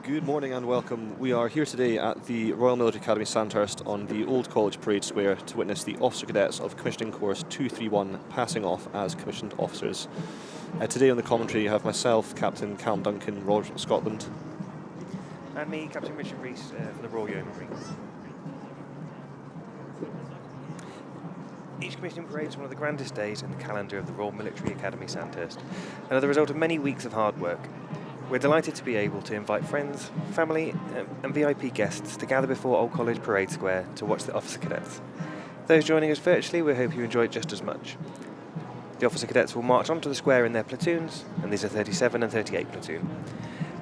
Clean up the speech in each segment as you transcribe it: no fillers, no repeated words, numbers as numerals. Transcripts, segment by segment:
Good morning and welcome. We are here today at the Royal Military Academy Sandhurst on the Old College Parade Square to witness the Officer Cadets of Commissioning Course 231 passing off as commissioned officers. Today on the commentary you have myself, Captain Callum Duncan, Royal Scotland. And me, Captain Richard Rees from the Royal Military. Each commissioning parade is one of the grandest days in the calendar of the Royal Military Academy Sandhurst, and are the result of many weeks of hard work. We're delighted to be able to invite friends, family and VIP guests to gather before Old College Parade Square to watch the Officer Cadets. Those joining us virtually, we hope you enjoy it just as much. The Officer Cadets will march onto the square in their platoons, and these are 37 and 38 platoon.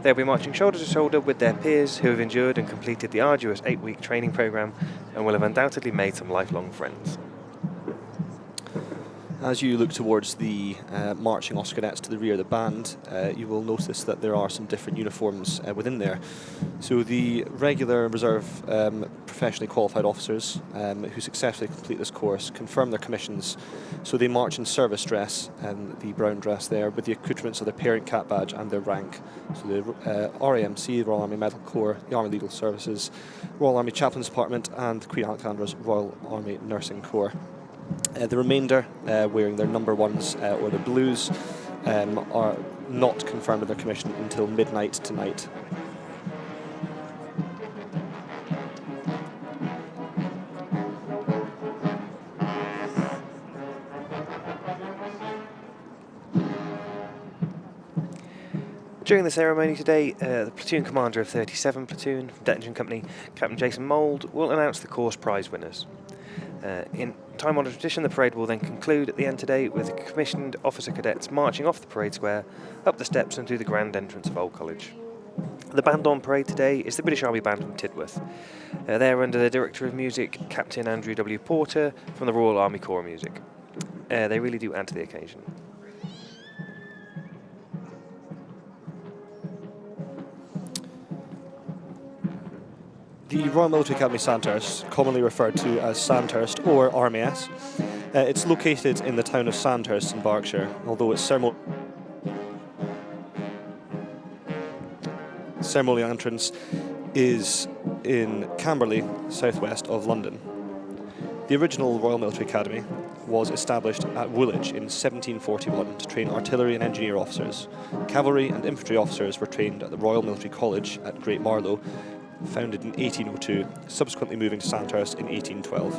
They'll be marching shoulder to shoulder with their peers who have endured and completed the arduous 8-week training programme and will have undoubtedly made some lifelong friends. As you look towards the marching Officer Cadets to the rear of the band, you will notice that there are some different uniforms within there. So the regular reserve professionally qualified officers who successfully complete this course confirm their commissions. So they march in service dress, the brown dress there, with the accoutrements of their parent cap badge and their rank. So the RAMC, Royal Army Medical Corps, the Army Legal Services, Royal Army Chaplains Department and Queen Alexandra's Royal Army Nursing Corps. The remainder, wearing their number ones or their blues, are not confirmed in their commission until midnight tonight. During the ceremony today, the platoon commander of 37 Platoon, Detention Company, Captain Jason Mould, will announce the course prize winners. In time-honoured tradition, the parade will then conclude at the end today with the commissioned officer cadets marching off the parade square, up the steps and through the grand entrance of Old College. The band on parade today is the British Army Band from Tidworth. They're under the Director of Music, Captain Andrew W. Porter, from the Royal Army Corps of Music. They really do add to the occasion. The Royal Military Academy Sandhurst, commonly referred to as Sandhurst or RMAS, it's located in the town of Sandhurst in Berkshire, although its ceremonial entrance is in Camberley, southwest of London. The original Royal Military Academy was established at Woolwich in 1741 to train artillery and engineer officers. Cavalry and infantry officers were trained at the Royal Military College at Great Marlow, founded in 1802, subsequently moving to Sandhurst in 1812.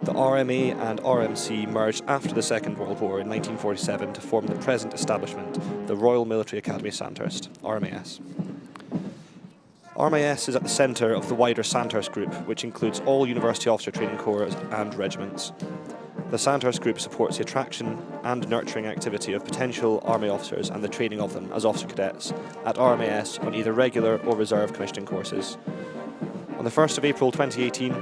The RMA and RMC merged after the Second World War in 1947 to form the present establishment, the Royal Military Academy Sandhurst, RMAS. RMAS is at the centre of the wider Sandhurst Group, which includes all University Officer Training Corps and regiments. The Sandhurst Group supports the attraction and nurturing activity of potential Army officers and the training of them as officer cadets at RMAS on either regular or reserve commissioning courses. On the 1st of April 2018,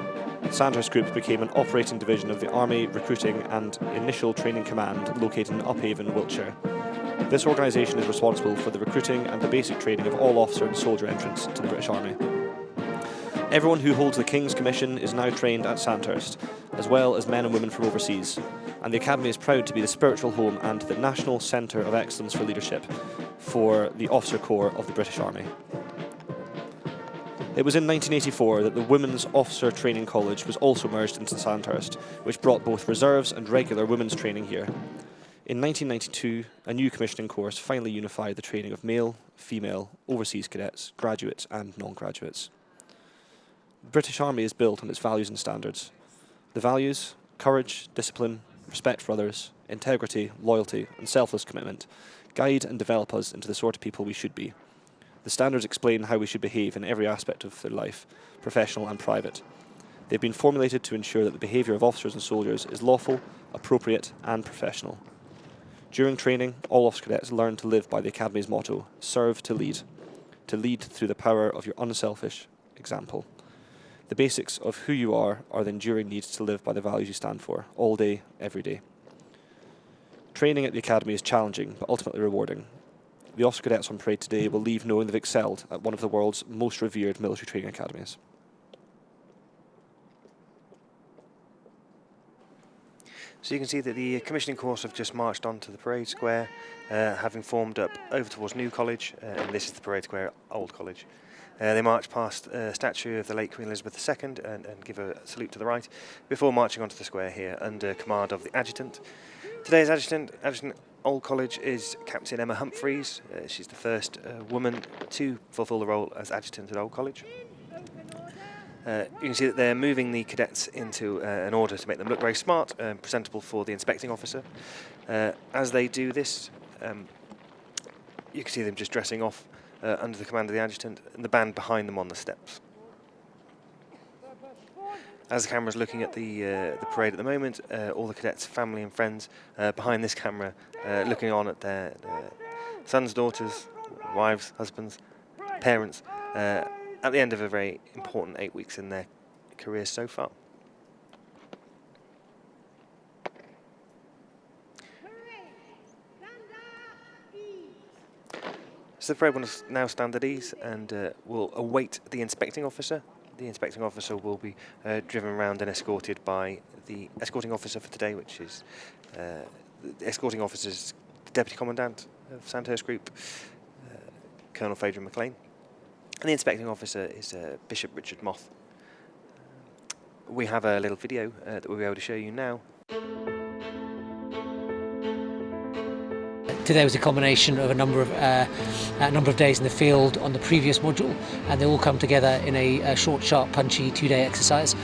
the Sandhurst Group became an operating division of the Army Recruiting and Initial Training Command located in Uphaven, Wiltshire. This organisation is responsible for the recruiting and the basic training of all officer and soldier entrants to the British Army. Everyone who holds the King's Commission is now trained at Sandhurst, as well as men and women from overseas, and the Academy is proud to be the spiritual home and the National Centre of Excellence for Leadership for the Officer Corps of the British Army. It was in 1984 that the Women's Officer Training College was also merged into Sandhurst, which brought both reserves and regular women's training here. In 1992, a new commissioning course finally unified the training of male, female, overseas cadets, graduates and non-graduates. The British Army is built on its values and standards. The values, courage, discipline, respect for others, integrity, loyalty and selfless commitment guide and develop us into the sort of people we should be. The standards explain how we should behave in every aspect of their life, professional and private. They've been formulated to ensure that the behaviour of officers and soldiers is lawful, appropriate and professional. During training, all officer cadets learn to live by the Academy's motto, serve to lead through the power of your unselfish example. The basics of who you are the enduring need to live by the values you stand for, all day, every day. Training at the Academy is challenging, but ultimately rewarding. The officer cadets on parade today will leave knowing they've excelled at one of the world's most revered military training academies. So you can see that the commissioning course have just marched onto the parade square, having formed up over towards New College, and this is the parade square, Old College. They march past a statue of the late Queen Elizabeth II and give a salute to the right, before marching onto the square here under command of the adjutant. Today's adjutant Old College is Captain Emma Humphreys. She's the first woman to fulfil the role as adjutant at Old College. You can see that they're moving the cadets into an order to make them look very smart and presentable for the inspecting officer. As they do this, you can see them just dressing off under the command of the adjutant and the band behind them on the steps. As the camera's looking at the parade at the moment, all the cadets' family and friends behind this camera looking on at their sons, daughters, wives, husbands, parents, at the end of a very important 8 weeks in their careers so far. So the parade will now stand at ease and will await the inspecting officer. The inspecting officer will be driven around and escorted by the escorting officer for today, which is the escorting officer's Deputy Commandant of Sandhurst Group, Colonel Phaedra McLean. And the inspecting officer is Bishop Richard Moth. We have a little video that we'll be able to show you now. Today was a combination of a number of days in the field on the previous module, and they all come together in a short, sharp, punchy 2-day exercise.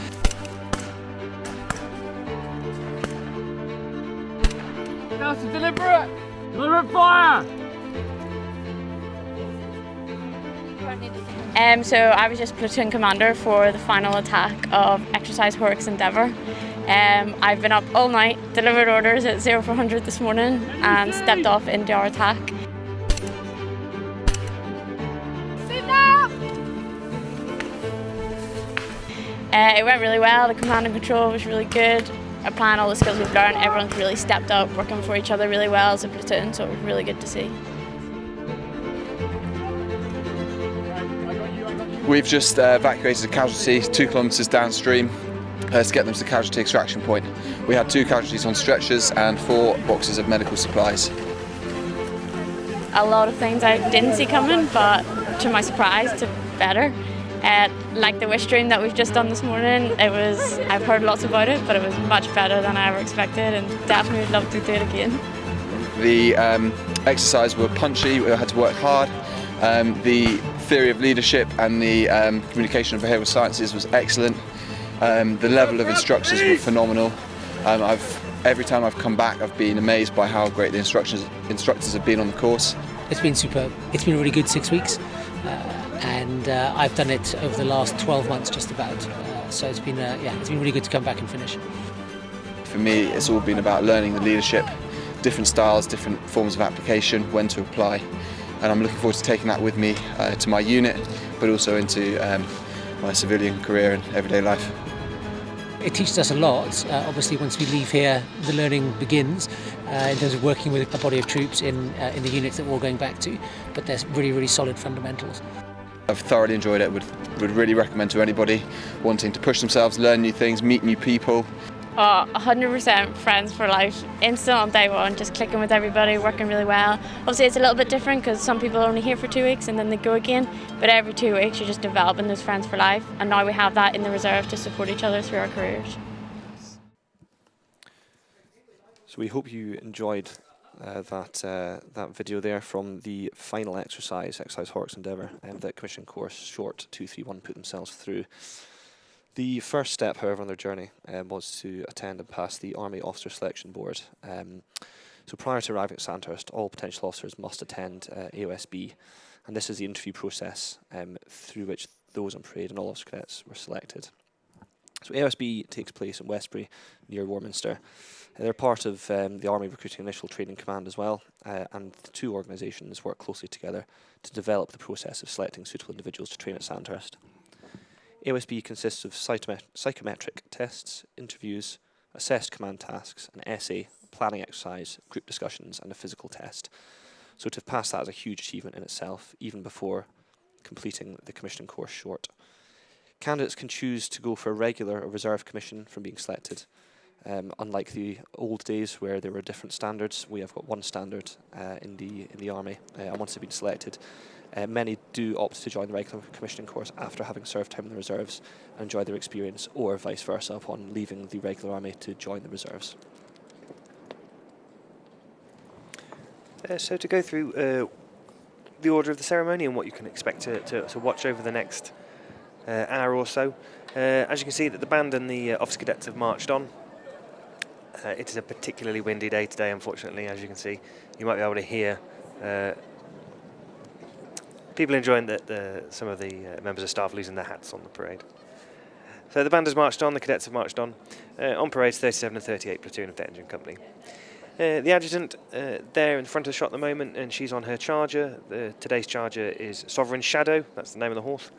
That's a deliberate fire! So I was just platoon commander for the final attack of exercise Horrocks Endeavour. I've been up all night, delivered orders at 0400 this morning and stepped off into our attack. It went really well, the command and control was really good. Applying all the skills we've learned, everyone's really stepped up, working for each other really well as a platoon, so it was really good to see. We've just evacuated a casualty 2 kilometres downstream to get them to the casualty extraction point. We had 2 casualties on stretchers and 4 boxes of medical supplies. A lot of things I didn't see coming, but to my surprise, to better. Like the wish stream that we've just done this morning, I've heard lots about it, but it was much better than I ever expected, and definitely would love to do it again. The exercise were punchy, we had to work hard. The theory of leadership and the communication of behavioural sciences was excellent. The level of instructors were phenomenal. Every time I've come back, I've been amazed by how great the instructors have been on the course. It's been superb. It's been a really good 6 weeks, and I've done it over the last 12 months just about. So it's been really good to come back and finish. For me, it's all been about learning the leadership, different styles, different forms of application, when to apply. And I'm looking forward to taking that with me to my unit, but also into my civilian career and everyday life. It teaches us a lot. Obviously, once we leave here, the learning begins in terms of working with a body of troops in the units that we're all going back to. But there's really, really solid fundamentals. I've thoroughly enjoyed it. Would really recommend to anybody wanting to push themselves, learn new things, meet new people. 100% friends for life. Instant on day one, just clicking with everybody, working really well. Obviously it's a little bit different because some people are only here for 2 weeks and then they go again, but every 2 weeks you're just developing those friends for life, and now we have that in the reserve to support each other through our careers. So we hope you enjoyed that video there from the final exercise Horrocks Endeavour, that Commissioning Course Short 231 put themselves through. The first step, however, on their journey was to attend and pass the Army Officer Selection Board. So prior to arriving at Sandhurst, all potential officers must attend AOSB, and this is the interview process through which those on parade and all officer cadets were selected. So AOSB takes place in Westbury, near Warminster. They're part of the Army Recruiting Initial Training Command as well, and the 2 organisations work closely together to develop the process of selecting suitable individuals to train at Sandhurst. AOSB consists of psychometric tests, interviews, assessed command tasks, an essay, planning exercise, group discussions, and a physical test. So to pass that is a huge achievement in itself, even before completing the commissioning course short. Candidates can choose to go for a regular or reserve commission from being selected, Unlike the old days where there were different standards, we have got one standard in the Army, and once they've been selected, many do opt to join the regular commissioning course after having served time in the reserves and enjoy their experience, or vice versa upon leaving the regular Army to join the reserves. So to go through the order of the ceremony and what you can expect to watch over the next hour or so. As you can see, that the band and the officer cadets have marched on. It is a particularly windy day today, unfortunately, as you can see. You might be able to hear people enjoying some of the members of staff losing their hats on the parade. So the band has marched on, the cadets have marched on. On parade's 37 and 38 platoon of the engine company. The adjutant there in front of the shot at the moment, and she's on her charger. Today's charger is Sovereign Shadow, that's the name of the horse.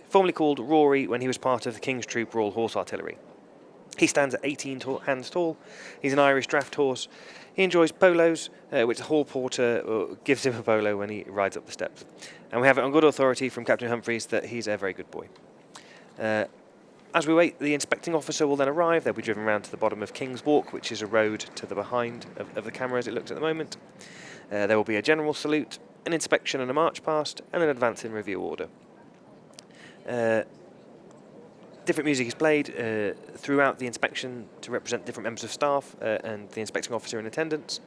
Formerly called Rory when he was part of the King's Troop Royal Horse Artillery. He stands at 18 hands tall. He's an Irish draft horse. He enjoys polos, which the hall porter gives him a polo when he rides up the steps. And we have it on good authority from Captain Humphreys that he's a very good boy. As we wait, the inspecting officer will then arrive. They'll be driven around to the bottom of King's Walk, which is a road to the behind of the camera as it looks at the moment. There will be a general salute, an inspection and a march past, and an advance in review order. Different music is played throughout the inspection to represent different members of staff and the inspecting officer in attendance.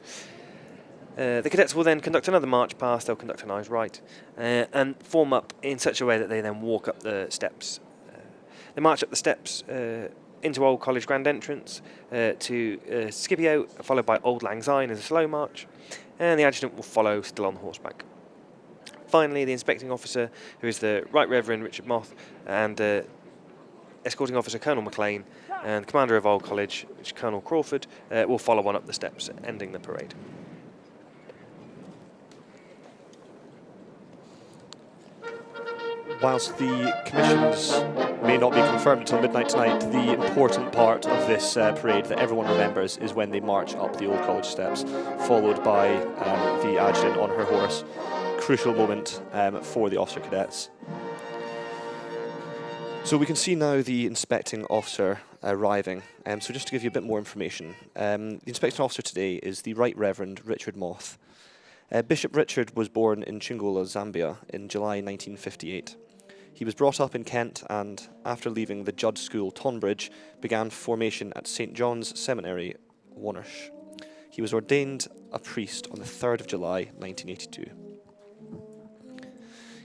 The cadets will then conduct another march past. They'll conduct an eyes right and form up in such a way that they then walk up the steps. They march up the steps into Old College Grand Entrance to Scipio, followed by Old Lang Syne as a slow march, and the adjutant will follow still on horseback. Finally, the inspecting officer, who is the Right Reverend Richard Moth, and escorting officer Colonel MacLean, and commander of Old College, which is Colonel Crawford, will follow on up the steps, ending the parade. Whilst the commissions may not be confirmed until midnight tonight, the important part of this parade that everyone remembers is when they march up the Old College steps, followed by the adjutant on her horse. Crucial moment for the officer cadets. So we can see now the inspecting officer arriving. So just to give you a bit more information, the inspecting officer today is the Right Reverend Richard Moth. Bishop Richard was born in Chingola, Zambia in July 1958. He was brought up in Kent and, after leaving the Judd School, Tonbridge, began formation at St John's Seminary, Wonersh. He was ordained a priest on the 3rd of July 1982.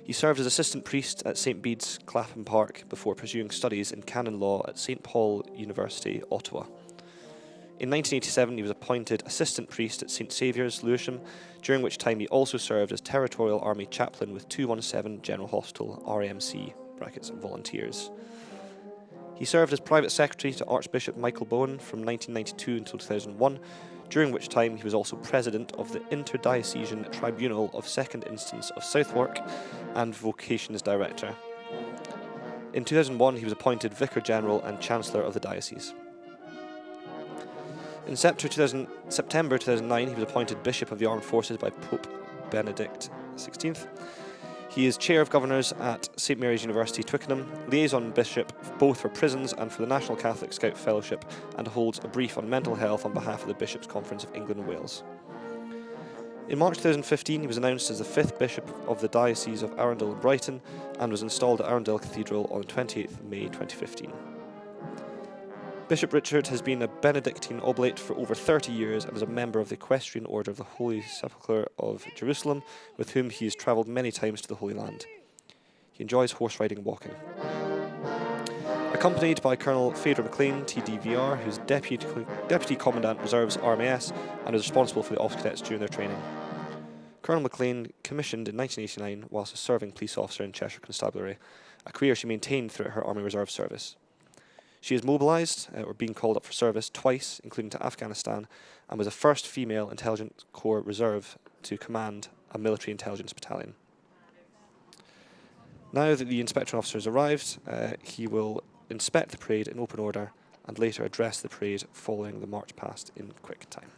He served as assistant priest at St Bede's, Clapham Park, before pursuing studies in canon law at St Paul University, Ottawa. In 1987, he was appointed assistant priest at St Saviour's, Lewisham, during which time he also served as Territorial Army Chaplain with 217 General Hospital, RMC, volunteers. He served as private secretary to Archbishop Michael Bowen from 1992 until 2001, during which time he was also president of the Interdiocesan Tribunal of Second Instance of Southwark and Vocations Director. In 2001, he was appointed Vicar General and Chancellor of the Diocese. In September 2009, he was appointed Bishop of the Armed Forces by Pope Benedict XVI. He is Chair of Governors at St Mary's University, Twickenham, Liaison Bishop both for prisons and for the National Catholic Scout Fellowship, and holds a brief on mental health on behalf of the Bishops' Conference of England and Wales. In March 2015, he was announced as the 5th Bishop of the Diocese of Arundel and Brighton, and was installed at Arundel Cathedral on the 28th of May 2015. Bishop Richard has been a Benedictine Oblate for over 30 years and is a member of the Equestrian Order of the Holy Sepulchre of Jerusalem, with whom he has travelled many times to the Holy Land. He enjoys horse riding and walking. Accompanied by Colonel Phaedra MacLean, TDVR, who is Deputy Commandant Reserves RMAS and is responsible for the officer cadets during their training. Colonel MacLean commissioned in 1989 whilst a serving police officer in Cheshire Constabulary, a career she maintained throughout her Army Reserve service. She is mobilised, or being called up for service, twice, including to Afghanistan, and was the first female Intelligence Corps Reserve to command a military intelligence battalion. Now that the inspector officer has arrived, he will inspect the parade in open order and later address the parade following the march past in quick time.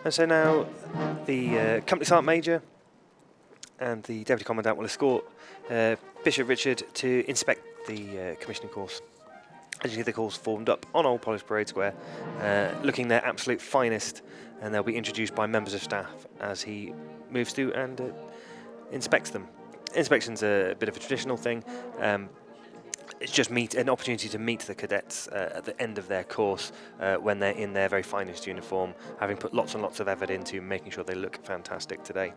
And so now the Company Sergeant Major and the Deputy Commandant will escort Bishop Richard to inspect the commissioning course. As you see, the course formed up on Old Polish Parade Square, looking their absolute finest, and they'll be introduced by members of staff as he moves through and inspects them. Inspection's a bit of a traditional thing. It's just an opportunity to meet the cadets at the end of their course when they're in their very finest uniform, having put lots and lots of effort into making sure they look fantastic today.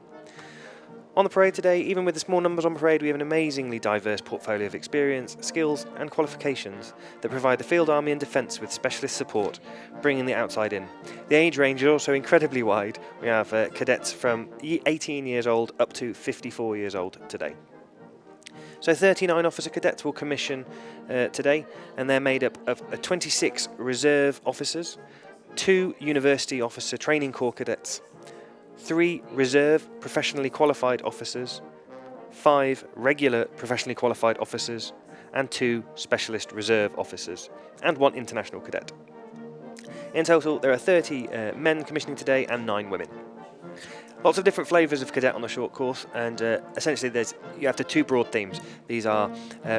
On the parade today, even with the small numbers on parade, we have an amazingly diverse portfolio of experience, skills and qualifications that provide the Field Army and Defence with specialist support, bringing the outside in. The age range is also incredibly wide. We have cadets from 18 years old up to 54 years old today. So 39 officer cadets will commission today, and they're made up of 26 reserve officers, 2 University Officer Training Corps cadets, 3 reserve professionally qualified officers, 5 regular professionally qualified officers, and 2 specialist reserve officers, and 1 international cadet. In total, there are 30 men commissioning today and 9 women. Lots of different flavours of cadet on the short course, and essentially you have 2 broad themes. These are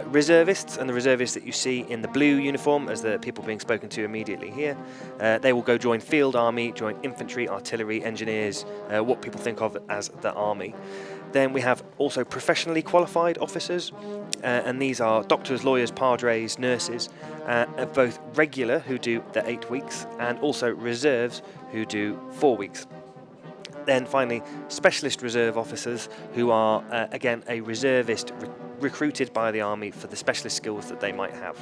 reservists, and the reservists that you see in the blue uniform as the people being spoken to immediately here. They will go join Field Army, join infantry, artillery, engineers, what people think of as the army. Then we have also professionally qualified officers, and these are doctors, lawyers, padres, nurses, both regular who do the 8 weeks, and also reserves who do 4 weeks. Then finally, specialist reserve officers who are, again, a reservist recruited by the Army for the specialist skills that they might have.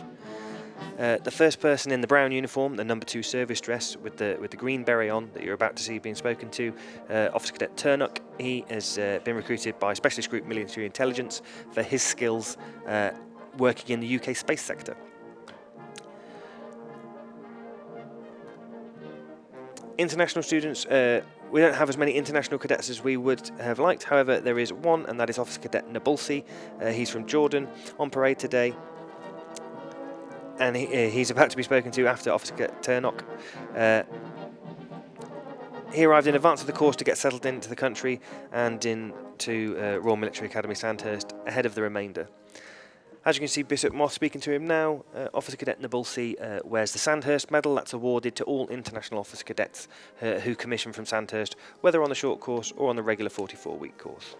The first person in the brown uniform, the number 2 service dress with the green beret on that you're about to see being spoken to, Officer Cadet Turnock, he has been recruited by Specialist Group Military Intelligence for his skills working in the UK space sector. International students, we don't have as many international cadets as we would have liked. However, there is one, and that is Officer Cadet Nabulsi. He's from Jordan, on parade today, and he's about to be spoken to after Officer Cadet Turnock. He arrived in advance of the course to get settled into the country and into Royal Military Academy Sandhurst ahead of the remainder. As you can see, Bishop Moss speaking to him now. Officer Cadet Nabulsi wears the Sandhurst Medal. That's awarded to all international officer cadets who commission from Sandhurst, whether on the short course or on the regular 44-week course.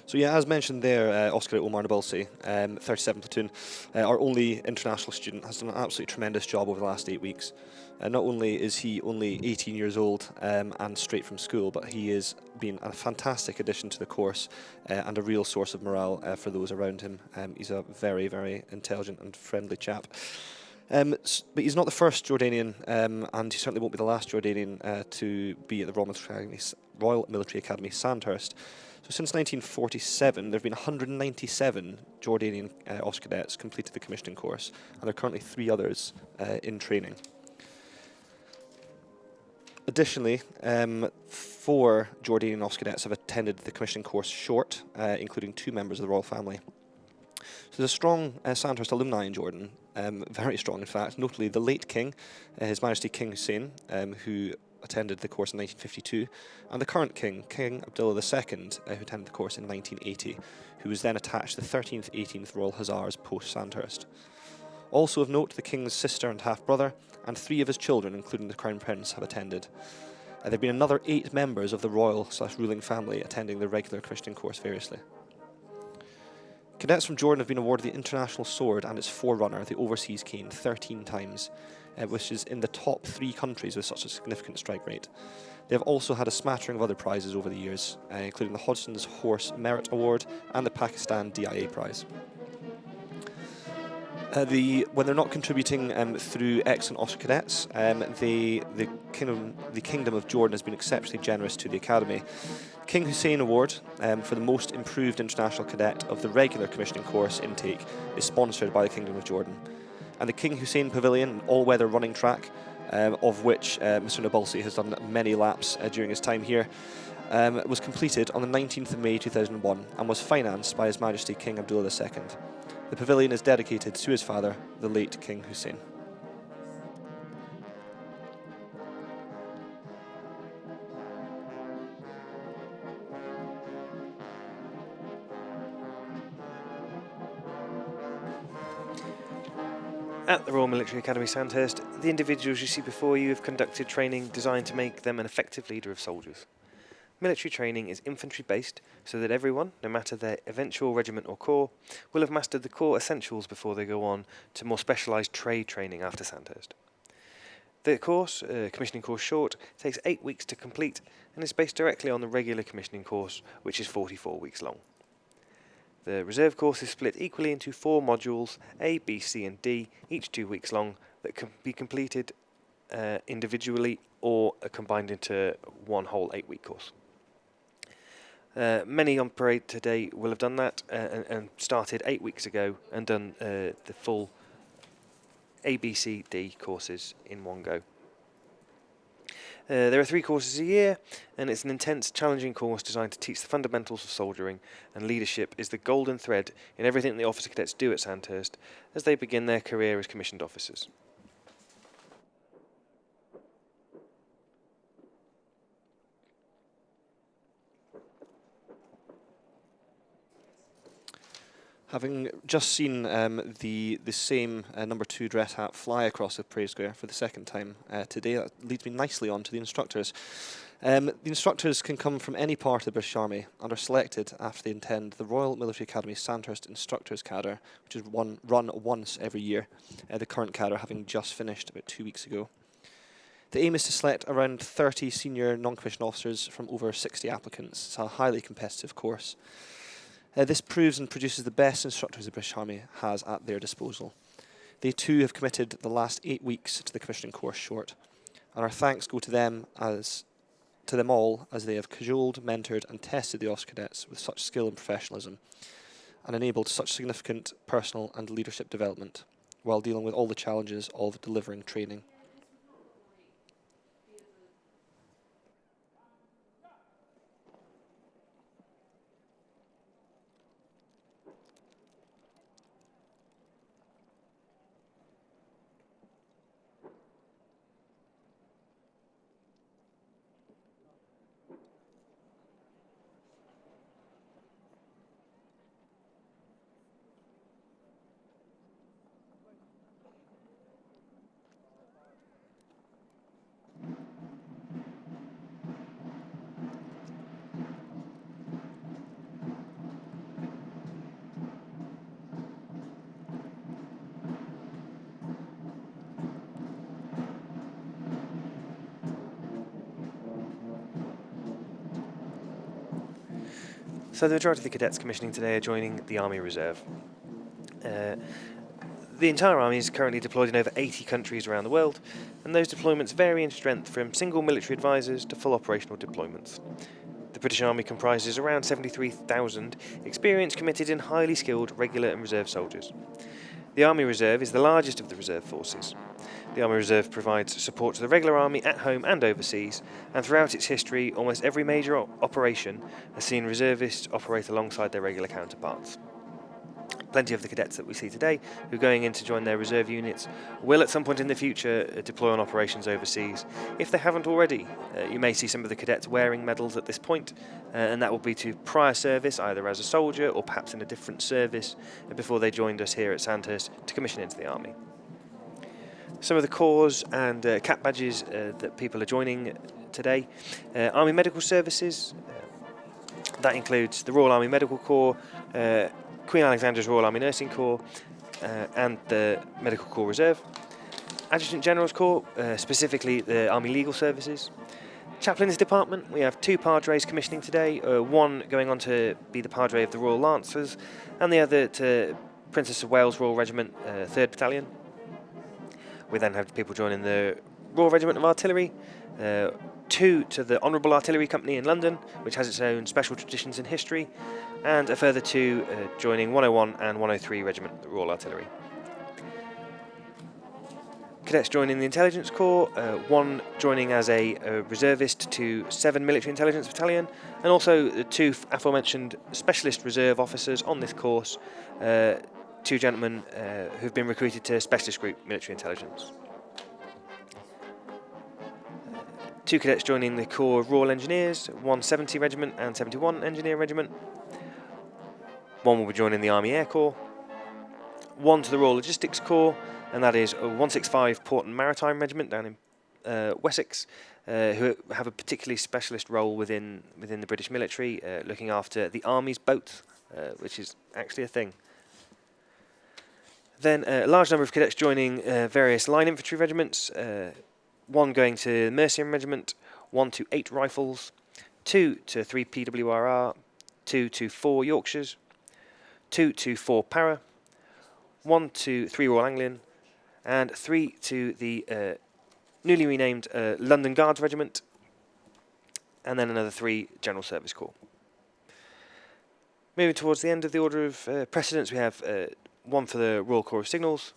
So yeah, as mentioned there, Oscar Omar Nabulsi, 37 Platoon, our only international student, has done an absolutely tremendous job over the last 8 weeks. Not only is he only 18 years old and straight from school, but he has been a fantastic addition to the course and a real source of morale for those around him. He's a very, very intelligent and friendly chap. But he's not the first Jordanian, and he certainly won't be the last Jordanian to be at the Royal Military Academy Sandhurst. So since 1947, there have been 197 Jordanian officer cadets completed the commissioning course, and there are currently 3 others in training. Additionally, 4 Jordanian officer cadets have attended the commissioning course short, including 2 members of the royal family. So there's a strong Sandhurst alumni in Jordan, very strong in fact, notably the late King, His Majesty King Hussein, who attended the course in 1952, and the current King, King Abdullah II, who attended the course in 1980, who was then attached to the 13th, 18th Royal Hussars post-Sandhurst. Also of note, the King's sister and half-brother, and 3 of his children, including the Crown Prince, have attended. There have been another 8 members of the royal/ruling family attending the regular commissioning course variously. Cadets from Jordan have been awarded the International Sword and its forerunner, the Overseas Cane, 13 times, which is in the top 3 countries with such a significant strike rate. They have also had a smattering of other prizes over the years, including the Hodgson's Horse Merit Award and the Pakistan DIA Prize. When they're not contributing through excellent officer cadets, the Kingdom of Jordan has been exceptionally generous to the Academy. King Hussein Award for the most improved international cadet of the regular commissioning course intake is sponsored by the Kingdom of Jordan. And the King Hussein Pavilion, an all-weather running track, of which Mr. Nabalsi has done many laps during his time here, was completed on the 19th of May 2001 and was financed by His Majesty King Abdullah II. The pavilion is dedicated to his father, the late King Hussein. At the Royal Military Academy Sandhurst, the individuals you see before you have conducted training designed to make them an effective leader of soldiers. Military training is infantry-based, so that everyone, no matter their eventual regiment or corps, will have mastered the core essentials before they go on to more specialised trade training after Sandhurst. The course, commissioning course short, takes 8 weeks to complete and is based directly on the regular commissioning course, which is 44 weeks long. The reserve course is split equally into 4 modules, A, B, C and D, each 2 weeks long, that can be completed individually or combined into one whole 8-week course. Many on parade today will have done that and started 8 weeks ago and done the full A, B, C, D courses in one go. There are 3 courses a year, and it's an intense, challenging course designed to teach the fundamentals of soldiering, and leadership is the golden thread in everything the officer cadets do at Sandhurst as they begin their career as commissioned officers. Having just seen the same number 2 dress hat fly across the parade square for the second time today, that leads me nicely on to the instructors. The instructors can come from any part of the British Army and are selected after they attend the Royal Military Academy Sandhurst Instructors Cadre, which is run once every year, the current cadre having just finished about 2 weeks ago. The aim is to select around 30 senior non-commissioned officers from over 60 applicants. It's a highly competitive course. This proves and produces the best instructors the British Army has at their disposal. They too have committed the last 8 weeks to the commissioning course short, and our thanks go to them all as they have cajoled, mentored and tested the officer cadets with such skill and professionalism and enabled such significant personal and leadership development while dealing with all the challenges of delivering training. So the majority of the cadets commissioning today are joining the Army Reserve. The entire Army is currently deployed in over 80 countries around the world, and those deployments vary in strength from single military advisors to full operational deployments. The British Army comprises around 73,000 experienced, committed and highly skilled regular and reserve soldiers. The Army Reserve is the largest of the reserve forces. The Army Reserve provides support to the regular army at home and overseas, and throughout its history, almost every major operation has seen reservists operate alongside their regular counterparts. Plenty of the cadets that we see today who are going in to join their reserve units will at some point in the future deploy on operations overseas. If they haven't already, you may see some of the cadets wearing medals at this point, and that will be to prior service, either as a soldier or perhaps in a different service, before they joined us here at Sandhurst to commission into the Army. Some of the corps and cap badges that people are joining today: Army Medical Services, that includes the Royal Army Medical Corps, Queen Alexandra's Royal Army Nursing Corps, and the Medical Corps Reserve. Adjutant General's Corps, specifically the Army Legal Services. Chaplains Department, we have 2 padres commissioning today, one going on to be the padre of the Royal Lancers, and the other to Princess of Wales Royal Regiment, 3rd Battalion. We then have people joining the Royal Regiment of Artillery, 2 to the Honourable Artillery Company in London, which has its own special traditions and history, and a further 2 joining 101 and 103 Regiment, the Royal Artillery. Cadets joining the Intelligence Corps, 1 joining as a reservist to 7 Military Intelligence Battalion, and also the 2 aforementioned Specialist Reserve officers on this course, 2 gentlemen who've been recruited to Specialist Group Military Intelligence. 2 cadets joining the Corps of Royal Engineers, 170 Regiment and 71 Engineer Regiment. 1 will be joining the Army Air Corps. 1 to the Royal Logistics Corps, and that is 165 Port and Maritime Regiment down in Wessex, who have a particularly specialist role within the British military, looking after the Army's boats, which is actually a thing. Then a large number of cadets joining various line infantry regiments, 1 going to Mercian Regiment, 1 to 8 Rifles, 2 to 3 PWRR, 2 to 4 Yorkshires, 2 to 4 Para, 1 to 3 Royal Anglian, and 3 to the newly renamed London Guards Regiment, and then another 3 General Service Corps. Moving towards the end of the order of precedence, we have 1 for the Royal Corps of Signals,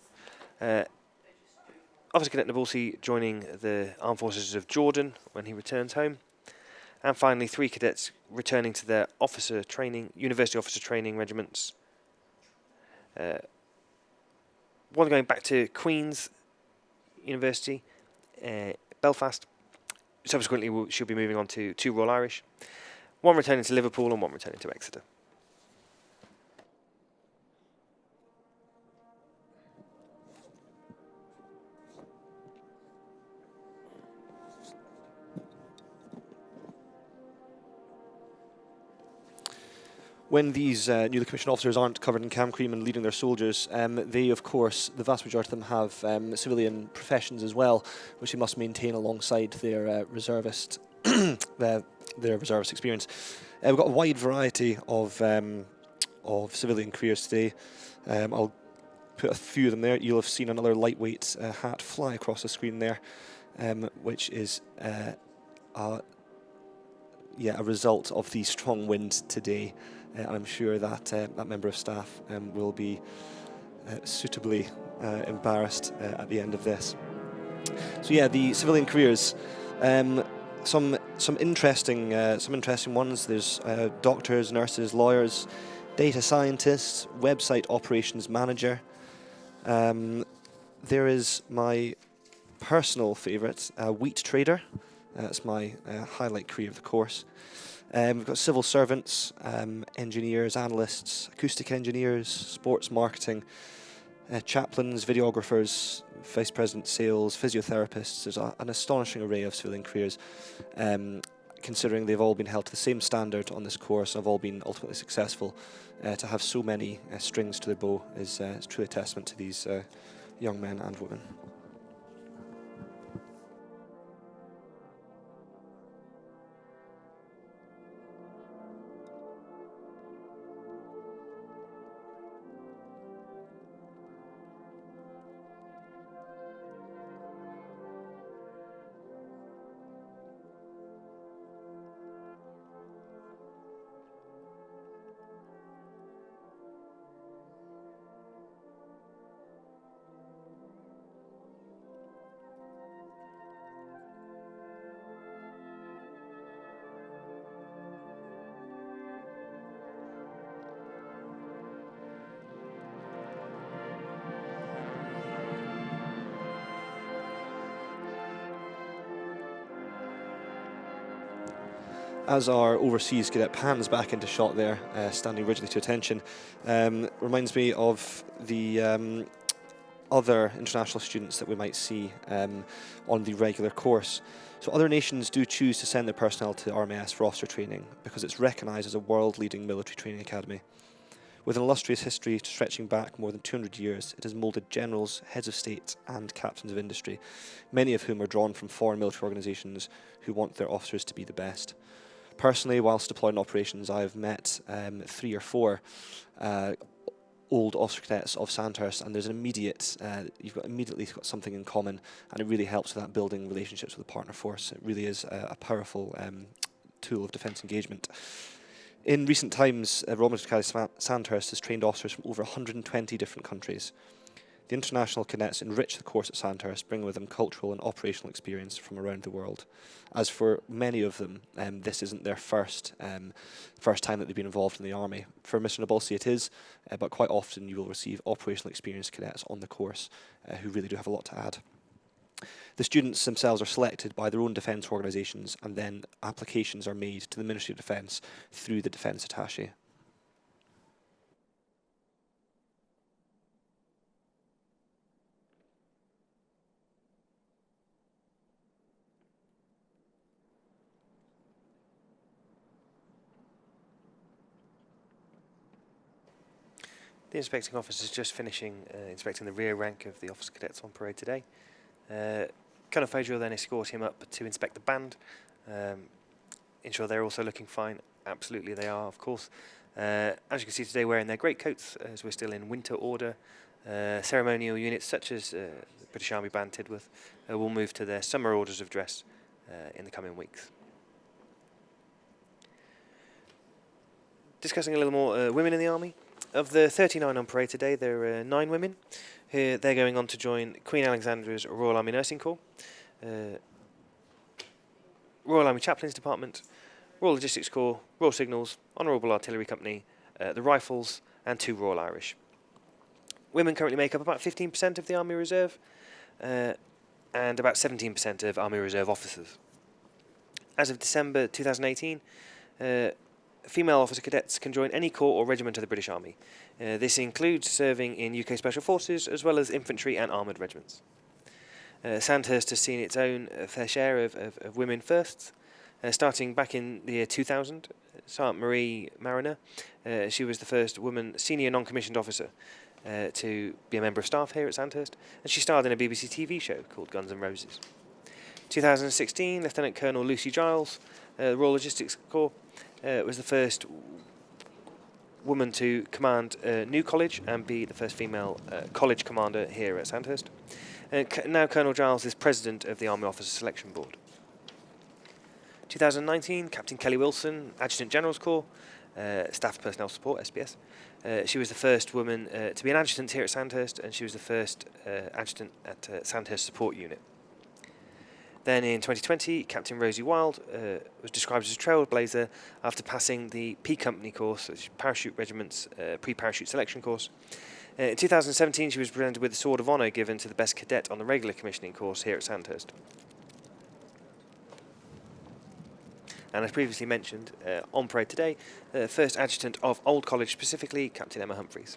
Officer Cadet Nabulsi joining the Armed Forces of Jordan when he returns home, and finally 3 cadets returning to their officer training, university officer training regiments. 1 going back to Queen's University, Belfast. Subsequently, she'll be moving on to 2 Royal Irish. 1 returning to Liverpool and 1 returning to Exeter. When these newly commissioned officers aren't covered in cam cream and leading their soldiers, they, of course, the vast majority of them have civilian professions as well, which they must maintain alongside their reservist their reservist experience. We've got a wide variety of civilian careers today. I'll put a few of them there. You'll have seen another lightweight hat fly across the screen there, which is a result of the strong wind today. And I'm sure that that member of staff will be suitably embarrassed at the end of this. So yeah, the civilian careers, some interesting ones. There's doctors, nurses, lawyers, data scientists, website operations manager. There is my personal favourite, wheat trader. That's my highlight career of the course. We've got civil servants, engineers, analysts, acoustic engineers, sports marketing, chaplains, videographers, vice president sales, physiotherapists. There's an astonishing array of civilian careers, considering they've all been held to the same standard on this course and have all been ultimately successful. To have so many strings to their bow is truly a testament to these young men and women. As our overseas cadet pans back into shot there, standing rigidly to attention, reminds me of the other international students that we might see on the regular course. So other nations do choose to send their personnel to RMAS for officer training because it's recognised as a world-leading military training academy. With an illustrious history stretching back more than 200 years, it has moulded generals, heads of state and captains of industry, many of whom are drawn from foreign military organisations who want their officers to be the best. Personally, whilst deployed in operations, I've met 3 or 4 old officer cadets of Sandhurst, and there's an immediate, you've immediately got something in common, and it really helps with that building relationships with the partner force. It really is a powerful tool of defence engagement. In recent times, Royal Military Academy Sandhurst has trained officers from over 120 different countries. The international cadets enrich the course at Sandhurst, bringing with them cultural and operational experience from around the world. As for many of them, this isn't their first time that they've been involved in the Army. For Mr. Nabolsi it is, but quite often you will receive operational experienced cadets on the course who really do have a lot to add. The students themselves are selected by their own defence organisations, and then applications are made to the Ministry of Defence through the Defence Attaché. The inspecting officer is just finishing inspecting the rear rank of the officer cadets on parade today. Colonel Fraser will then escort him up to inspect the band, ensure they're also looking fine. Absolutely they are, of course. As you can see today, wearing their great coats as we're still in winter order. Ceremonial units such as the British Army Band Tidworth will move to their summer orders of dress in the coming weeks. Discussing a little more women in the Army. Of the 39 on parade today, there are 9 women. Here they're going on to join Queen Alexandra's Royal Army Nursing Corps, Royal Army Chaplains Department, Royal Logistics Corps, Royal Signals, Honourable Artillery Company, the Rifles and 2 Royal Irish. Women currently make up about 15% of the Army Reserve and about 17% of Army Reserve officers. As of December 2018, female officer cadets can join any corps or regiment of the British Army. This includes serving in UK Special Forces as well as infantry and armoured regiments. Sandhurst has seen its own fair share of women firsts, starting back in the year 2000. Sergeant Marie Mariner, she was the first woman senior non-commissioned officer to be a member of staff here at Sandhurst, and she starred in a BBC TV show called Guns N' Roses. 2016, Lieutenant Colonel Lucy Giles, Royal Logistics Corps, was the first woman to command New College and be the first female college commander here at Sandhurst. Now Colonel Giles is president of the Army Officer Selection Board. 2019, Captain Kelly Wilson, Adjutant General's Corps, Staff Personnel Support, SBS. She was the first woman to be an adjutant here at Sandhurst, and she was the first adjutant at Sandhurst Support Unit. Then in 2020, Captain Rosie Wild was described as a trailblazer after passing the P Company course, which is Parachute Regiment's pre-parachute selection course. In 2017, she was presented with the Sword of Honour given to the best cadet on the regular commissioning course here at Sandhurst. And as previously mentioned, on parade today, first adjutant of Old College specifically, Captain Emma Humphreys.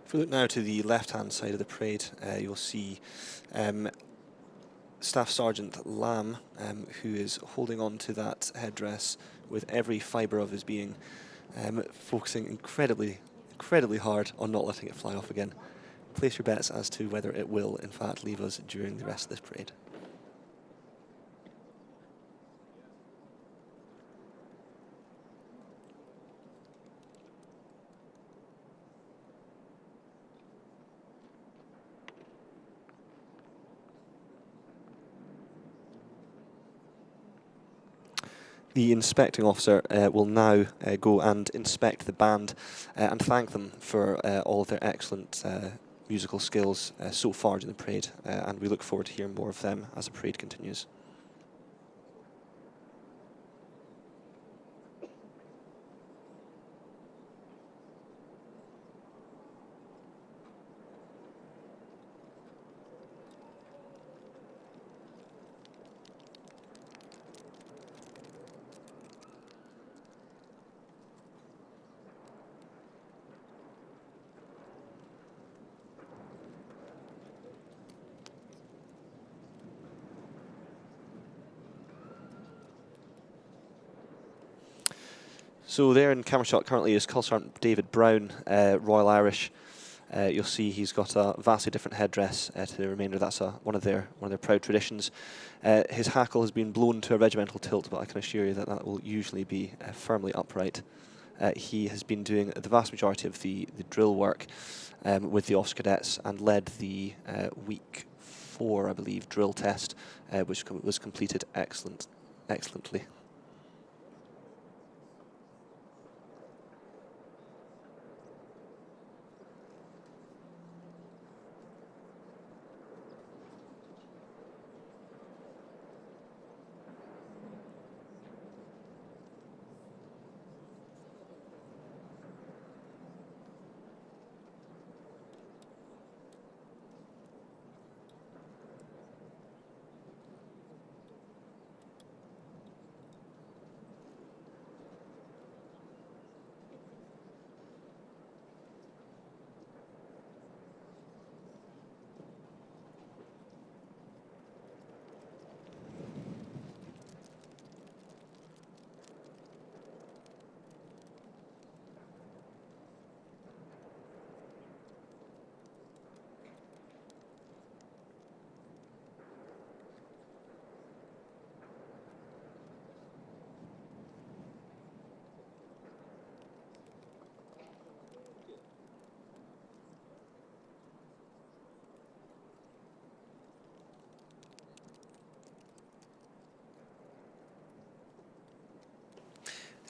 If we look now to the left-hand side of the parade, you'll see Staff Sergeant Lamb, who is holding on to that headdress with every fibre of his being, focusing incredibly hard on not letting it fly off again. Place your bets as to whether it will, in fact, leave us during the rest of this parade. The inspecting officer will now go and inspect the band and thank them for all of their excellent musical skills so far during the parade, and we look forward to hearing more of them as the parade continues. So there in camera shot currently is Col Sergeant David Brown, Royal Irish. You'll see he's got a vastly different headdress to the remainder. That's one of their proud traditions. His hackle has been blown to a regimental tilt, but I can assure you that that will usually be firmly upright. He has been doing the vast majority of the drill work with the officer cadets and led the week 4, I believe, drill test, which was completed excellently.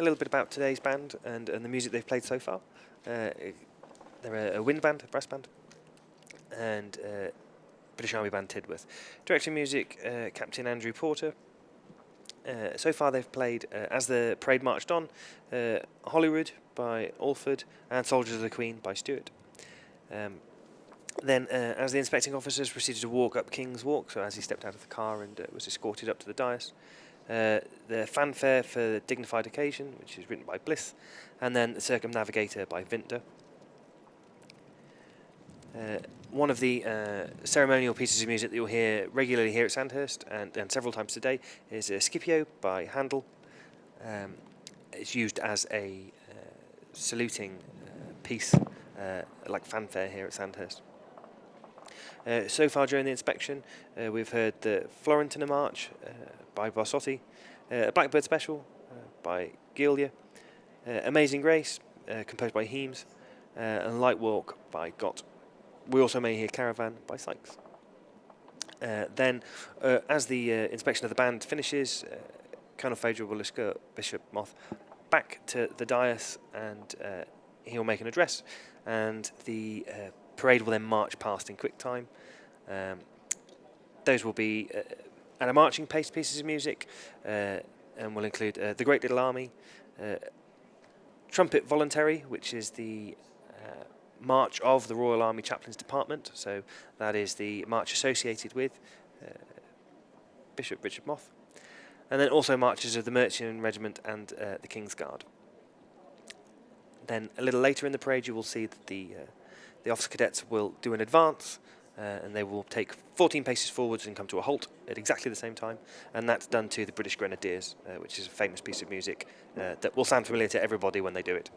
A little bit about today's band and the music they've played so far. They're a wind band, a brass band, and British Army band Tidworth. Directing music, Captain Andrew Porter. So far they've played, as the parade marched on, Hollywood by Alford and Soldiers of the Queen by Stewart. Then, as the inspecting officers proceeded to walk up King's Walk, so as he stepped out of the car and was escorted up to the dais, the fanfare for the Dignified Occasion, which is written by Bliss, and then the Circumnavigator by Vintner. One of the ceremonial pieces of music that you'll hear regularly here at Sandhurst and several times today is Scipio by Handel. It's used as a saluting piece, like fanfare here at Sandhurst. So far during the inspection, we've heard the Florentina March by Barsotti, Blackbird Special by Gillia, Amazing Grace, composed by Heames, and Light Walk by Gott. We also may hear Caravan by Sykes. Then, as the inspection of the band finishes, Colonel Phaedra will escort Bishop Moth back to the dais, and he will make an address, and the parade will then march past in quick time. Those will be at a marching pace pieces of music, and will include The Great Little Army, Trumpet Voluntary, which is the march of the Royal Army Chaplains Department, so that is the march associated with Bishop Richard Moth, and then also marches of the Mercian Regiment and the King's Guard. Then a little later in the parade you will see that the officer cadets will do an advance, and they will take 14 paces forwards and come to a halt at exactly the same time, and that's done to the British Grenadiers, which is a famous piece of music that will sound familiar to everybody when they do it.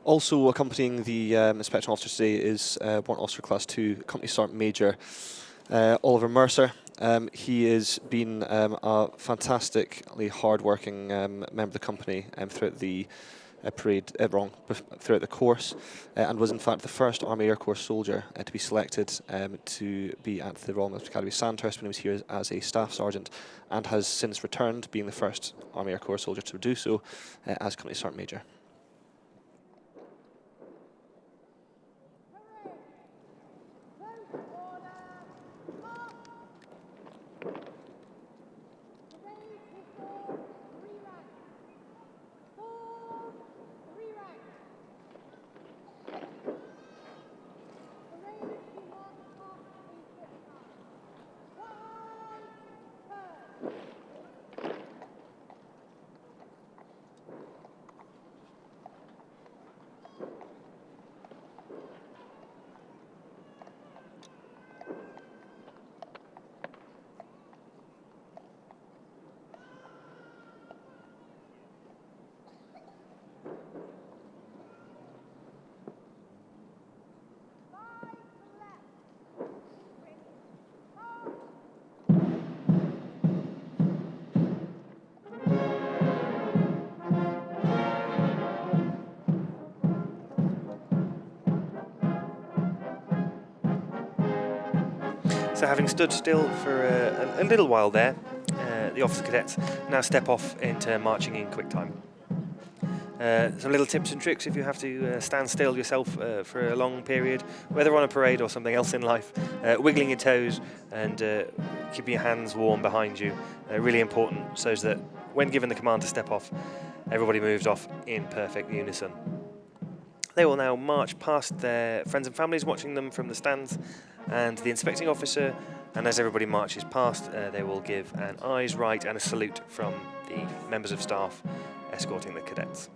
Also accompanying the inspection officer today is Warrant Officer Class 2, Company Sergeant Major Oliver Mercer. He has been a fantastically hard-working member of the company throughout the throughout the course, and was in fact the first Army Air Corps soldier to be selected to be at the Royal Military Academy Sandhurst when he was here as a staff sergeant, and has since returned, being the first Army Air Corps soldier to do so as Company Sergeant Major. So having stood still for a little while there, the officer cadets now step off into marching in quick time. Some little tips and tricks if you have to stand still yourself for a long period, whether on a parade or something else in life. Wiggling your toes and keeping your hands warm behind you, really important, so that when given the command to step off, everybody moves off in perfect unison. They will now march past their friends and families watching them from the stands, and the inspecting officer, and as everybody marches past, they will give an eyes right and a salute from the members of staff escorting the cadets.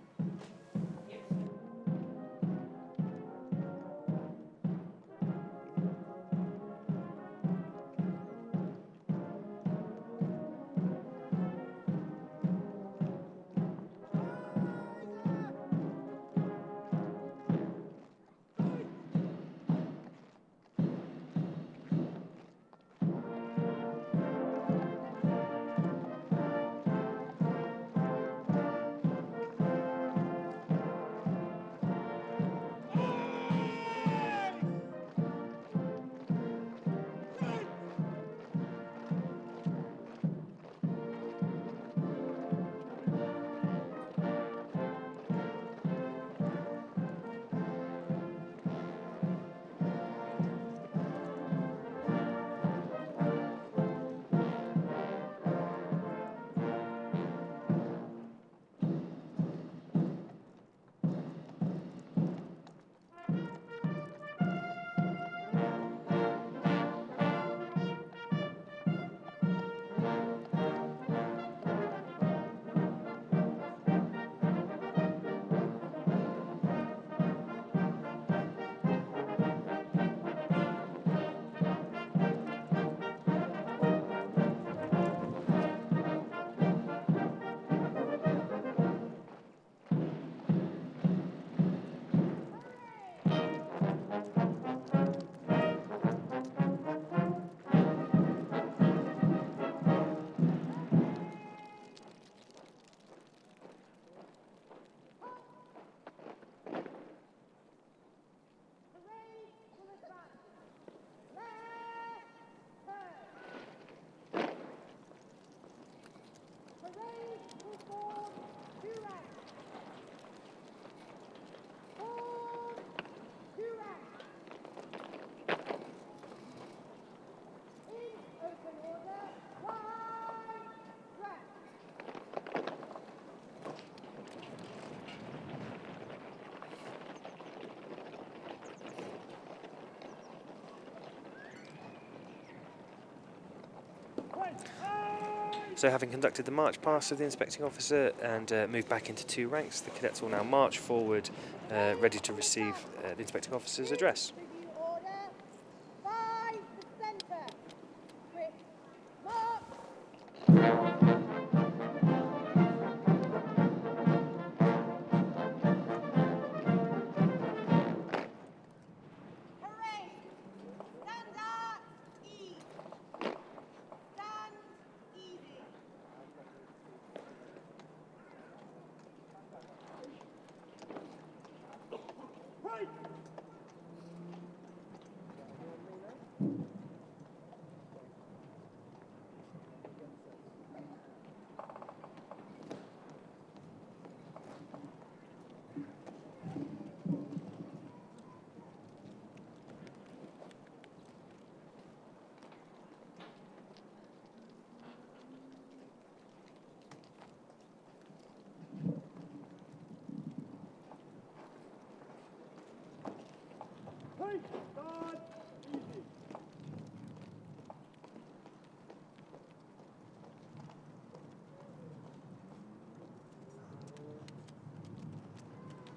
So having conducted the march past of the inspecting officer and moved back into 2 ranks, the cadets will now march forward, ready to receive the inspecting officer's address.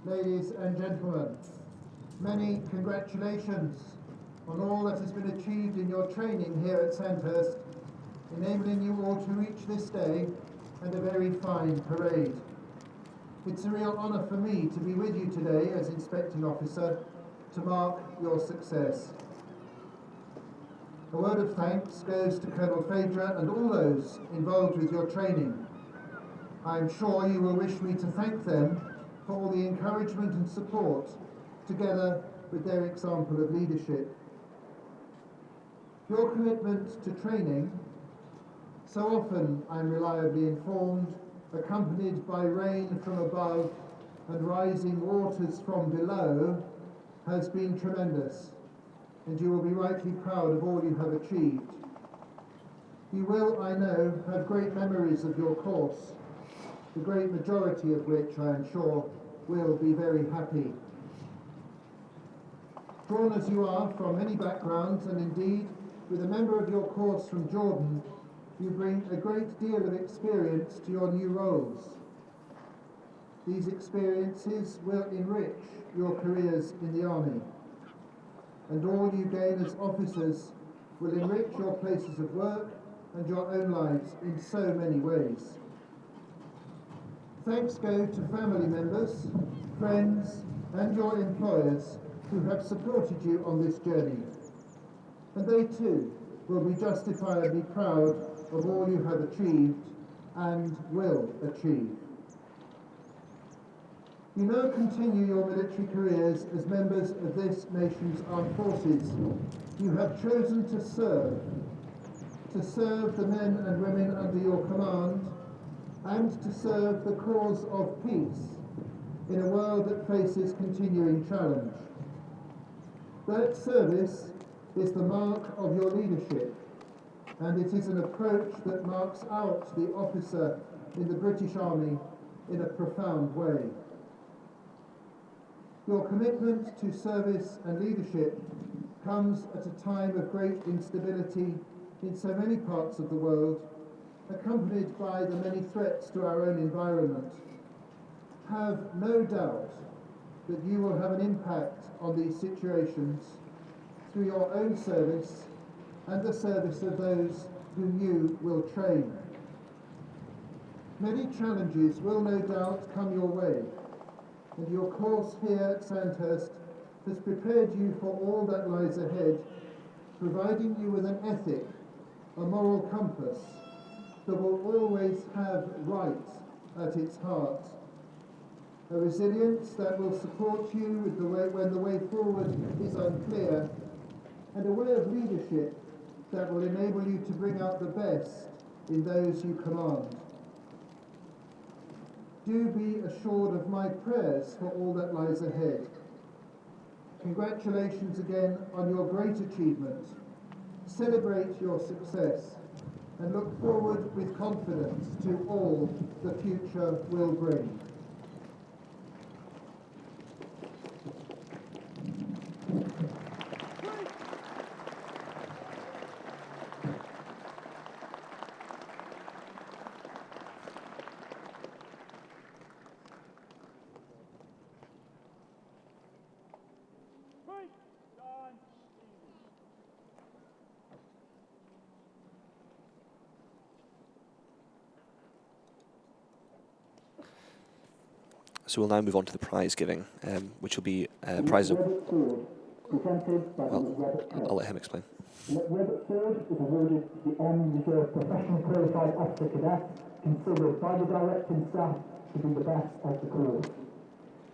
Ladies and gentlemen, many congratulations on all that has been achieved in your training here at Sandhurst, enabling you all to reach this day and a very fine parade. It's a real honour for me to be with you today as Inspecting Officer to mark your success. A word of thanks goes to Colonel Phaedra and all those involved with your training. I am sure you will wish me to thank them for all the encouragement and support, together with their example of leadership. Your commitment to training, so often I'm reliably informed, accompanied by rain from above and rising waters from below, has been tremendous, and you will be rightly proud of all you have achieved. You will, I know, have great memories of your course, the great majority of which, I am sure, will be very happy. Drawn as you are from many backgrounds, and indeed with a member of your course from Jordan, you bring a great deal of experience to your new roles. These experiences will enrich your careers in the Army, and all you gain as officers will enrich your places of work and your own lives in so many ways. Thanks go to family members, friends, and your employers who have supported you on this journey. And they too will be justifiably proud of all you have achieved and will achieve. You now continue your military careers as members of this nation's armed forces. You have chosen to serve the men and women under your command, and to serve the cause of peace in a world that faces continuing challenge. That service is the mark of your leadership, and it is an approach that marks out the officer in the British Army in a profound way. Your commitment to service and leadership comes at a time of great instability in so many parts of the world, accompanied by the many threats to our own environment. Have no doubt that you will have an impact on these situations through your own service and the service of those whom you will train. Many challenges will no doubt come your way, and your course here at Sandhurst has prepared you for all that lies ahead, providing you with an ethic, a moral compass, that will always have right at its heart. A resilience that will support you with when the way forward is unclear, and a way of leadership that will enable you to bring out the best in those you command. do be assured of my prayers for all that lies ahead. Congratulations again on your great achievement. Celebrate your success and look forward with confidence to all the future will bring. So we'll now move on to the prize giving, which will be prizes. Well, I'll let him explain. Robert Ford is awarded the Army Reserve Professional Qualified Officer Cadet, considered by the directing staff to be the best of the course.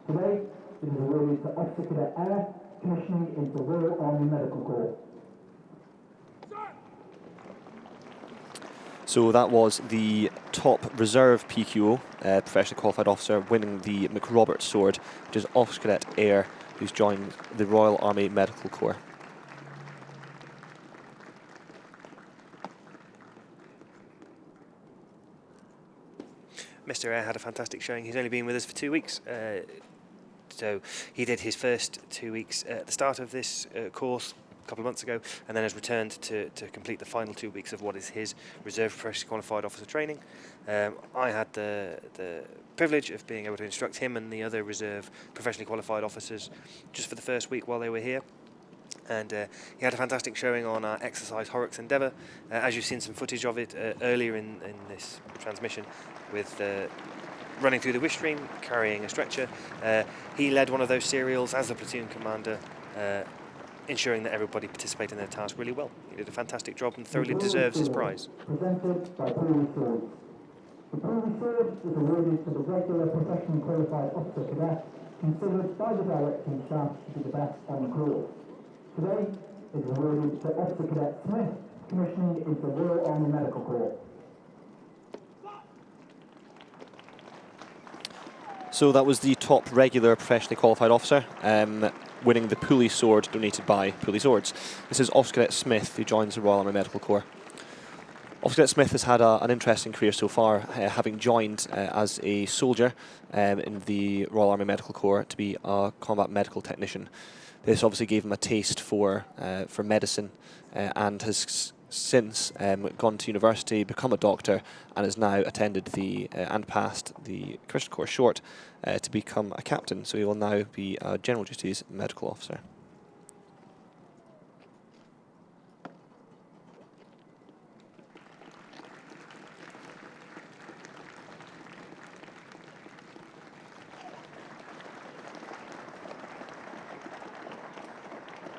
Today, it is awarded to Officer Cadet Air, commissioning into the Royal Army Medical Corps. So that was the top reserve PQO, professionally qualified officer, winning the McRoberts Sword, which is Officer Cadet Air, who's joined the Royal Army Medical Corps. Mr. Air had a fantastic showing. He's only been with us for 2 weeks. So he did his first 2 weeks at the start of this course a couple of months ago, and then has returned to complete the final 2 weeks of what is his reserve professionally qualified officer training. I had the privilege of being able to instruct him and the other reserve professionally qualified officers just for the first week while they were here. And he had a fantastic showing on our exercise Horrocks Endeavour. As you've seen some footage of it earlier in this transmission, with running through the wish stream, carrying a stretcher. He led one of those serials as the platoon commander, ensuring that everybody participated in their task really well. He did a fantastic job and thoroughly deserves his prize. Presented by Pooley Sword. The Pooley Sword is awarded to the regular professionally qualified officer cadet, considered by the directing staff to be the best on the course. Today, it is awarded to Officer Cadet Smith, commissioning into the Royal Army Medical Corps. So that was the top regular professionally qualified officer, winning the Pooley Sword donated by Pooley Swords. This is Officer Cadet Smith, who joins the Royal Army Medical Corps. Officer Cadet Smith has had an interesting career so far, having joined as a soldier in the Royal Army Medical Corps to be a combat medical technician. This obviously gave him a taste for medicine, and has since gone to university, become a doctor, and has now attended and passed the Commissioned Course Short to become a captain. So he will now be a general duties medical officer.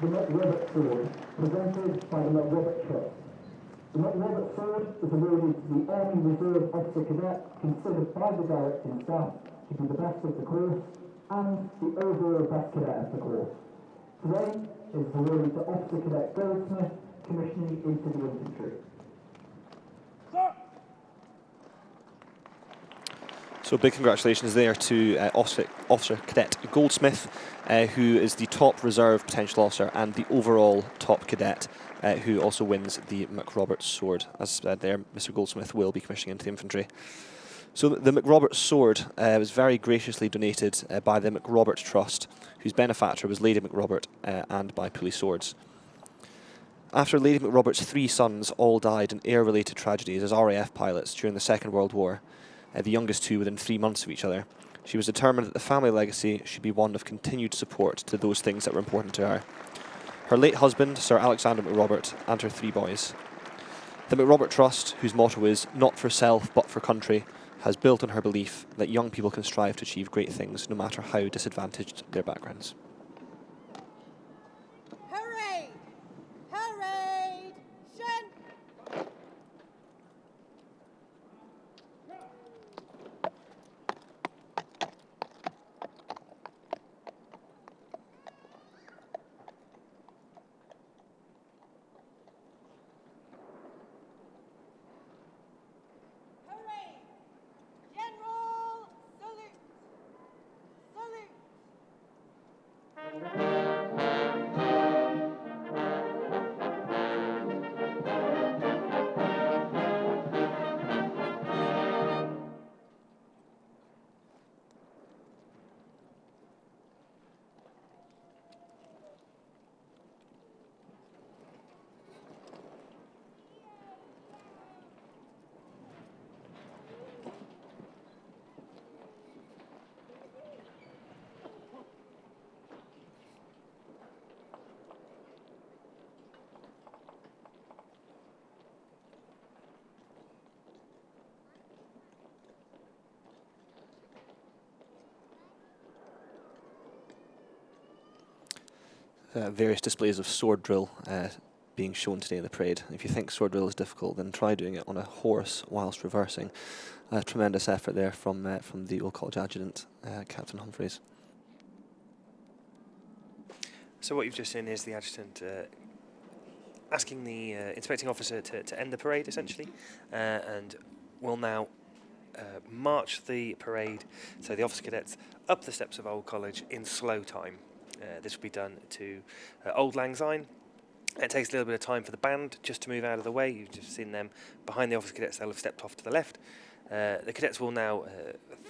The McRobert Sword, presented by the McRobert Trust. The McRobert Sword is awarded to the Army Reserve Officer Cadet, considered by the directing staff to be the best of the course and the overall best cadet of the course. Today, it is awarded to Officer Cadet Goldsmith, commissioning into the infantry. So big congratulations there to Officer Cadet Goldsmith, who is the top reserve potential officer and the overall top cadet, who also wins the McRoberts Sword. As said there, Mr. Goldsmith will be commissioning into the infantry. So the McRoberts Sword was very graciously donated by the McRobert Trust, whose benefactor was Lady McRobert, and by Pooley Swords. After Lady McRobert's 3 sons all died in air-related tragedies as RAF pilots during the Second World War, the youngest 2 within 3 months of each other, she was determined that the family legacy should be one of continued support to those things that were important to her. Her late husband, Sir Alexander McRobert, and her 3 boys. The McRobert Trust, whose motto is "Not for self, but for country," has built on her belief that young people can strive to achieve great things no matter how disadvantaged their backgrounds. Hooray! Hooray! Shen! Hooray! General Various displays of sword drill being shown today in the parade. If you think sword drill is difficult, then try doing it on a horse whilst reversing. A tremendous effort there from the Old College Adjutant, Captain Humphreys. So what you've just seen is the adjutant asking the inspecting officer to end the parade, essentially, and will now march the parade, so the officer cadets, up the steps of Old College in slow time. This will be done to Old Lang Syne. It takes a little bit of time for the band just to move out of the way. You've just seen them behind the officer cadets. They'll have stepped off to the left. The cadets will now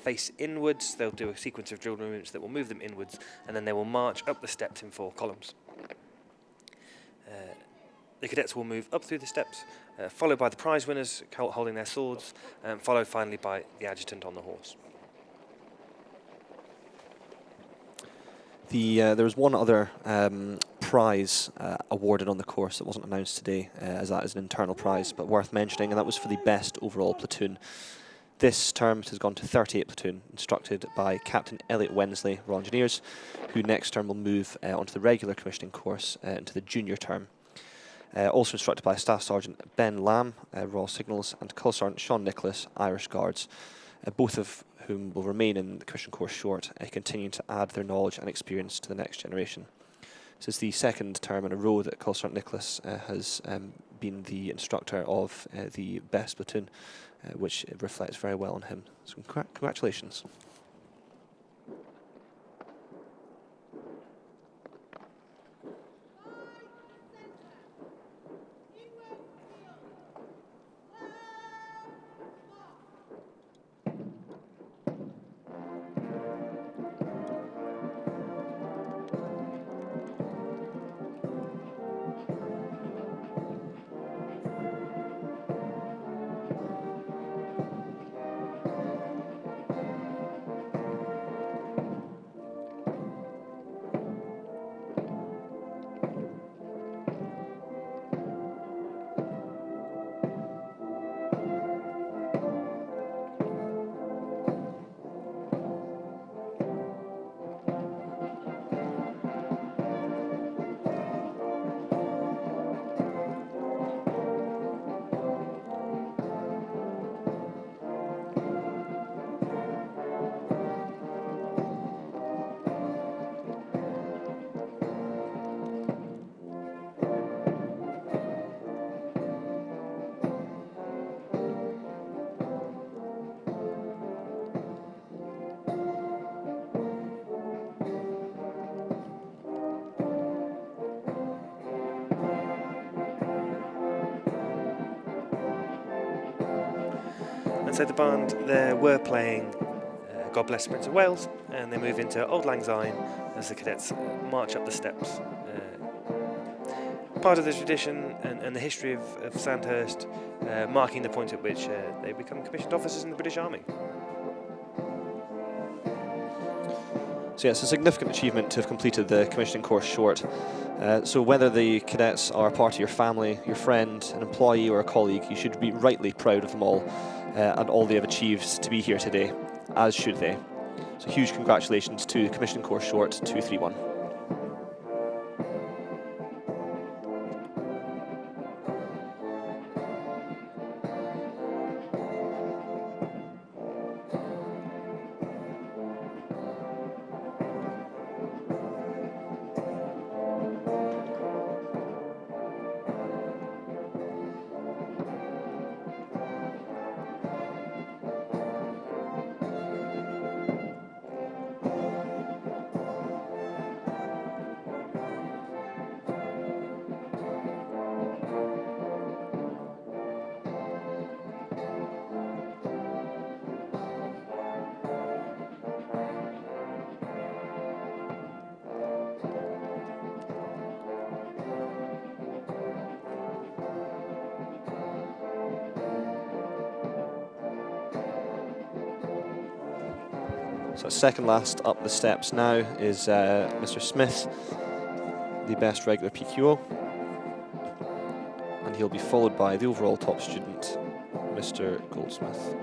face inwards. They'll do a sequence of drill movements that will move them inwards, and then they will march up the steps in 4 columns. The cadets will move up through the steps, followed by the prize winners holding their swords, followed finally by the adjutant on the horse. There was one other prize awarded on the course that wasn't announced today, as that is an internal prize, but worth mentioning, and that was for the best overall platoon. This term it has gone to 38 platoon, instructed by Captain Elliot Wensley, Royal Engineers, who next term will move onto the regular commissioning course into the junior term. Also instructed by Staff Sergeant Ben Lamb, Royal Signals, and Colour Sergeant Sean Nicholas, Irish Guards, both of whom will remain in the commission course short, continuing to add their knowledge and experience to the next generation. This is the second term in a row that Colour Sergeant Nicholas has been the instructor of the best platoon, which reflects very well on him. So congratulations. And so the band there were playing God Bless the Prince of Wales, and they move into Old Lang Syne as the cadets march up the steps. Part of the tradition and the history of Sandhurst, marking the point at which they become commissioned officers in the British Army. So yeah, it's a significant achievement to have completed the commissioning course short. So whether the cadets are part of your family, your friend, an employee or a colleague, you should be rightly proud of them all and all they have achieved to be here today, as should they. So huge congratulations to commissioning course short 231. So second last up the steps now is Mr. Smith, the best regular PQO, and he'll be followed by the overall top student, Mr. Goldsmith.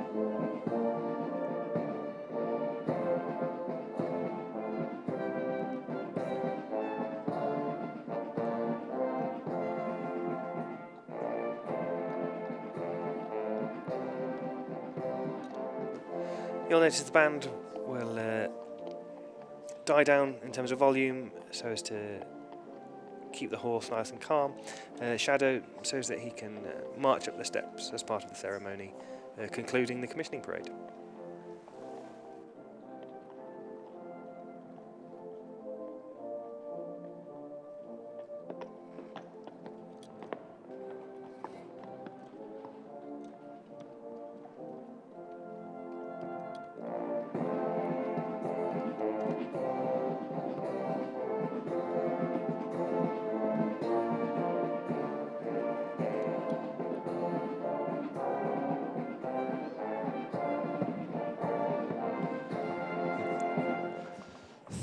You'll notice the band will die down in terms of volume so as to keep the horse nice and calm. Shadow so that he can march up the steps as part of the ceremony, concluding the commissioning parade.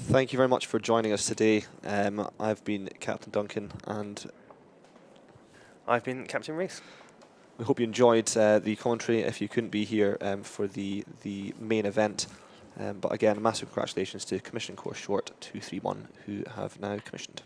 Thank you very much for joining us today. I've been Captain Duncan, and I've been Captain Rees. we hope you enjoyed the commentary if you couldn't be here for the main event. But again, massive congratulations to Commissioning Course Short 231, who have now commissioned.